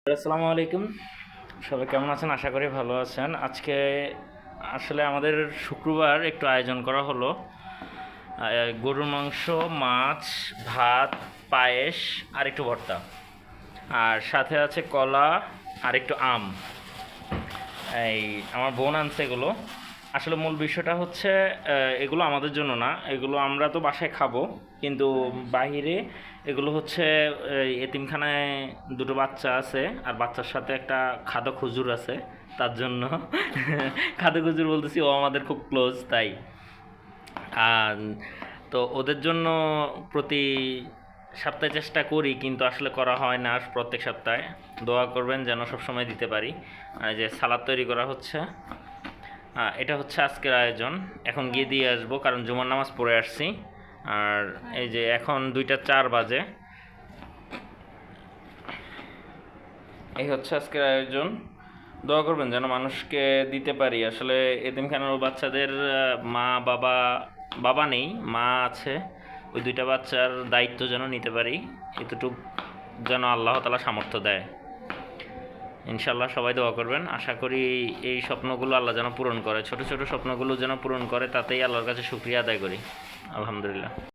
আসসালামু আলাইকুম। সবাই কেমন আছেন? আশা করি ভালো আছেন। আজকে আসলে আমাদের শুক্রবার একটু আয়োজন করা হলো। গরুর মাংস, মাছ, ভাত, পায়েস আর একটু ভর্তা, আর সাথে আছে কলা আর একটু আম। এই আমার বোন আনছে এগুলো। আসলে মূল বিষয়টা হচ্ছে এগুলো আমাদের জন্য না, এগুলো আমরা তো বাসায় খাবো, কিন্তু বাহিরে এগুলো হচ্ছে এতিমখানায় দুটো বাচ্চা আছে, আর বাচ্চার সাথে একটা খাদক খুজুর আছে, তার জন্য খাদক খুজুর বলতেছি, ও আমাদের খুব ক্লোজ তাই। আর তো ওদের জন্য প্রতি সপ্তাহে চেষ্টা করি, কিন্তু আসলে করা হয় না প্রত্যেক সপ্তাহে। দোয়া করবেন যেন সবসময় দিতে পারি। আর এই যে সালাদ তৈরি করা হচ্ছে, এটা হচ্ছে আজকের আয়োজন। এখন গিয়ে দিয়ে আসবো, কারণ জুমার নামাজ পড়ে আসছি। আর এই যে এখন 2টা 4 বাজে। এই হচ্ছে আজকের আয়োজন। দোয়া করবেন যেন মানুষকে দিতে পারি। আসলে এতিমখানার বাচ্চাদের মা বাবা, বাবা নেই, মা আছে, ওই 2টা বাচ্চার দায়িত্ব যেন নিতে পারি, এতটুকু যেন আল্লাহ তাআলা সামর্থ্য দেয়। ইনশাল্লাহ সবাই দোয়া করবেন। আশা করি এই স্বপ্নগুলো আল্লাহ যেন পূরণ করে, ছোট ছোট স্বপ্নগুলো যেন পূরণ করে, তাতেই আল্লাহর কাছে শুকরিয়া আদায় করি। আলহামদুলিল্লাহ।